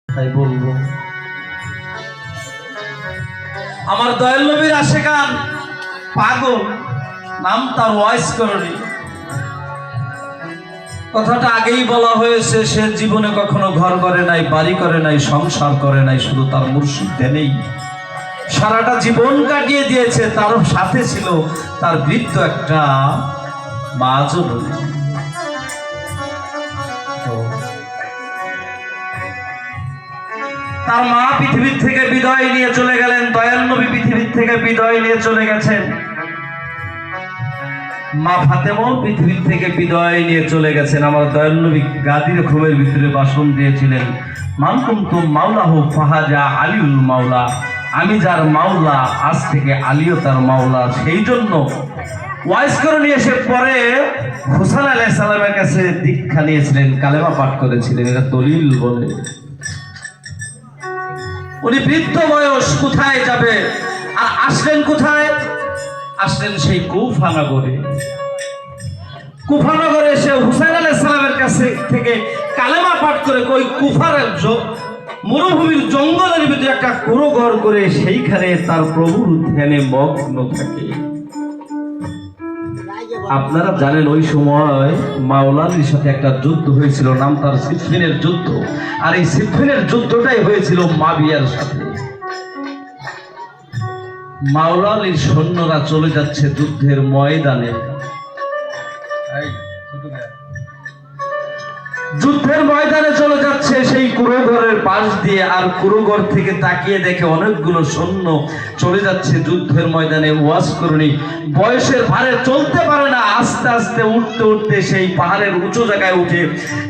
তাই বলবো আমার দয়াল নবীর আশেকান পাগল, নাম তার ওয়াইস করণী। কথাটা আগেই বলা হয়েছে, সে জীবনে কখনো ঘর করে নাই, বাড়ি করে নাই, সংসার করে নাই, শুধু তার মুর্শিদ দেনেই সারাটা জীবন কাটিয়ে দিয়েছে। তার সাথে ছিল তার বৃদ্ধ একটা মা জননী। তার মা পৃথিবীর থেকে বিদায় নিয়ে চলে গেলেন, দয়াল নবী পৃথিবীর থেকে বিদায় নিয়ে চলে গেছেন, মা ফাতেমাও পৃথিবীর থেকে বিদায় নিয়ে চলে গেছেন। আমার দয়াল নবী গাদির খুমের ভিতরে ভাষণ দিয়েছিলেন, মান কুনতুম মাওলাহু ফাহাজা আলিউল মাওলা, আমি যার মাওলা আজ থেকে আলীও তার মাওলা। সেই জন্য ওয়াইজ করে নিয়ে এসে পরে হোসেন আলাইহিস সালামের কাছে দীক্ষা নিয়েছিলেন, কালেমা পাঠ করেছিলেন, এটা দলিল বলে। উনি বৃদ্ধ বয়স, কোথায় যাবে? আর আসলেন কোথায়? আসলেন সেই কুফা নগরে। কুফা নগরে এসে হুসাইন আলাইহিস সালামের কাছে থেকে কালেমা পাঠ করে ওই কুফার মরুভূমির জঙ্গলের ভিতরে একটা কুঁড়ো ঘর করে সেইখানে তার প্রভুর ধ্যানে মগ্ন থাকে। আপনারা জানেন ওই সময় মাওলা আলীর সাথে একটা যুদ্ধ হয়েছিল, নাম তার সিফফিনের যুদ্ধ। আর এই সিফফিনের যুদ্ধটাই হয়েছিল মাবিয়ার সাথে। মাওলা আলীর সৈন্যরা চলে যাচ্ছে যুদ্ধের ময়দানে, যুদ্ধের ময়দানে চলে যাচ্ছে সেই কুঁড়োঘরের পাশ দিয়ে। আর কুঁড়োঘর থেকে তাকিয়ে দেখে অনেকগুলো সৈন্য চলে যাচ্ছে যুদ্ধের ময়দানে। ওয়াজ করনি বয়সের ভারে চলতে পারে না, আস্তে আস্তে উঠতে উঠতে সেই পাহাড়ের উঁচু জায়গায় উঠে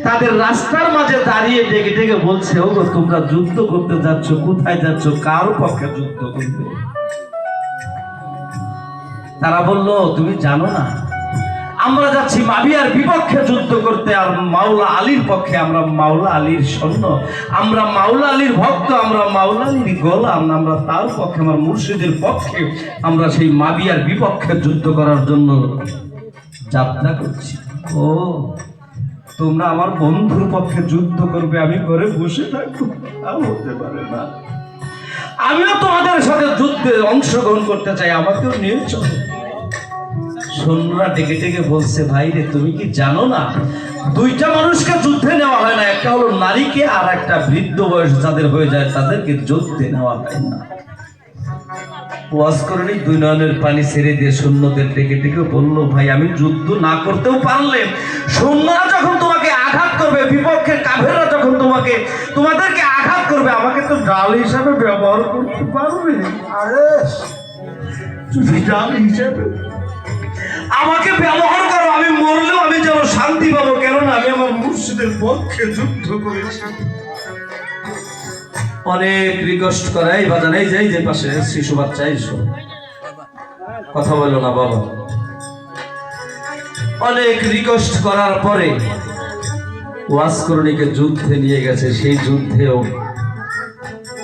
তাদের রাস্তার মাঝে দাঁড়িয়ে ডেকে ডেকে বলছে, ওগো তোমরা যুদ্ধ করতে যাচ্ছ, কোথায় যাচ্ছ, কার পক্ষে যুদ্ধ করবে? তারা বলল, তুমি জানো না আমরা যাচ্ছি মাবিয়ার বিপক্ষে যুদ্ধ করতে, আর মাওলা আলীর পক্ষে। আমরা মাওলা আলীর সৈন্য, আমরা মাওলা আলীর ভক্ত, আমরা মাওলা আলীর গোলাম, আমরা তার পক্ষে, আমার মুর্শিদের পক্ষে আমরা সেই মাবিয়ার বিপক্ষে যুদ্ধ করার জন্য যাত্রা করছি। ও তোমরা আমার বন্ধুর পক্ষে যুদ্ধ করবে, আমি ঘরে বসে থাকবো? তা হতে পারে না, আমিও তোমাদের সাথে যুদ্ধে অংশগ্রহণ করতে চাই, আমাকেও নিয়ে চলো। সৈন্যরা ডেকে ডেকে বলছে, ভাই রে তুমি কি জানো না দুইটা মানুষকে যুদ্ধে নেওয়া হয় না, একটা হলো নারীকে আর একটা বৃদ্ধ বয়স যাদের হয়ে যায় তাদেরকে যুদ্ধে নেওয়া হয় না। ওয়াজ করে দুই নয়নের পানি ছেড়ে দিয়ে সৈন্যদের ডেকে ডেকে বললো, ভাই আমি যুদ্ধ না করতেও পারলে সৈন্যরা যখন তোমাকে আঘাত করবে, বিপক্ষে কাফেররা যখন তোমাদেরকে আঘাত করবে, আমাকে তো ডাল হিসাবে ব্যবহার করতে পারবে। আরে তুমি ডাল হিসাবে আমাকে ব্যবহার করো, আমি মরলেও আমি যেন শান্তি পাবো, কেননা আমি আমার মুর্শিদের পক্ষে যুদ্ধ করেছি। অনেক রিকোয়েস্ট করাই বাজান, এই যে পাশে শিশু বাচ্চা, এসো কথা বলো না বাবা। অনেক রিকোয়েস্ট করার পরে ওয়াজ করণীকে যুদ্ধে নিয়ে গেছে। সেই যুদ্ধেও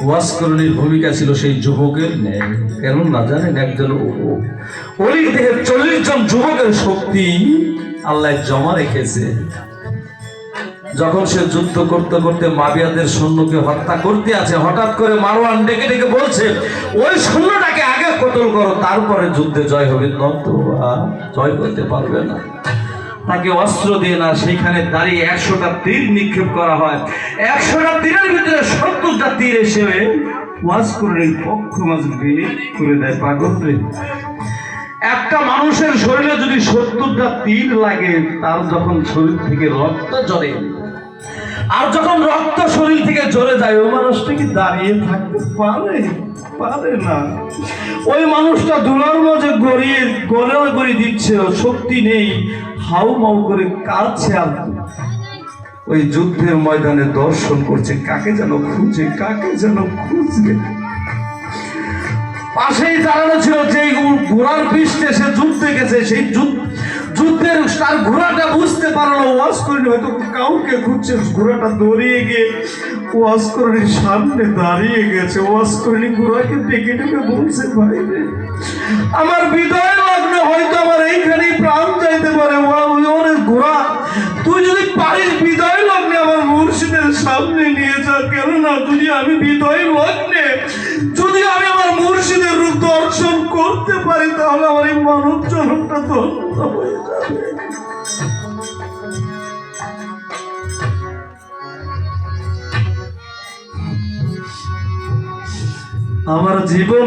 ওয়াজ করণীর ভূমিকা ছিল সেই যুবকের ন্যায়। কেন না জানেন, একজন অলির দেহে 40 জন যুবকের শক্তি আল্লাহ জমা রেখেছে। যখন সে যুদ্ধ করতে করতে মাবিয়াদের সৈন্যকে হত্যা করতে আছে, হঠাৎ করে মারওয়ান ডেকে ডেকে বলছে, ওই সৈন্যটাকে আগে কতল করো, তারপরে যুদ্ধে জয় হবে, নতুবা জয় করতে পারবে না। তাকে অস্ত্র দিয়ে না, সেইখানে দাঁড়িয়ে 100টা তীর নিক্ষেপ করা হয়। 100টা তীরের ভিতরে 70টা তীর এসে ওয়াজ করে পক্ষ মাঝে করে দেয়। পাগল রে, একটা মানুষের শরীরে যদি 70টা তীর লাগে, তার যখন শরীর থেকে রক্ত ঝরে, আর যখন রক্ত শরীর থেকে ঝরে যায়, ওই মানুষটা কি দাঁড়িয়ে থাকতে পারে না। ওই মানুষটা ধুলার মাঝে গড়িয়ে দিচ্ছে, শক্তি নেই, হাউ মাউ করে কাঁদছে। আর ওই যুদ্ধের ময়দানে দর্শন করছে, কাকে যেন খুঁজে। পাশেই দাঁড়ানো ছিল যে ঘোড়ার পৃষ্ঠে সে যুদ্ধে গেছে, সেই যুদ্ধের তার ঘোড়াটা বুঝতে পারলো, ওয়াজ করিনি হয়তো কাউকে খুঁজছে। ঘোড়াটা দৌড়িয়ে গিয়ে ওয়াজ করিনি সামনে দাঁড়িয়ে গেছে। ওয়াজ করিনি ঘোড়াকে ডেকে ডেকে বলছে, ভাই রে আমার বিদায় লগ্নে হয়তো আমার এইখানেই প্রাণ চাইতে পারে। ঘোড়া তুই যদি পারিস বিদায় লগ্নে আমার মুর্শিদের সামনে নিয়ে যা, কেননা যদি আমি হৃদয় লগ্নে যদি আমি আমার মুর্শিদের রূপ দর্শন করতে পারি, তাহলে আমার এই মানব জনকটা ধন্য হয়ে যাবে। আমার জীবন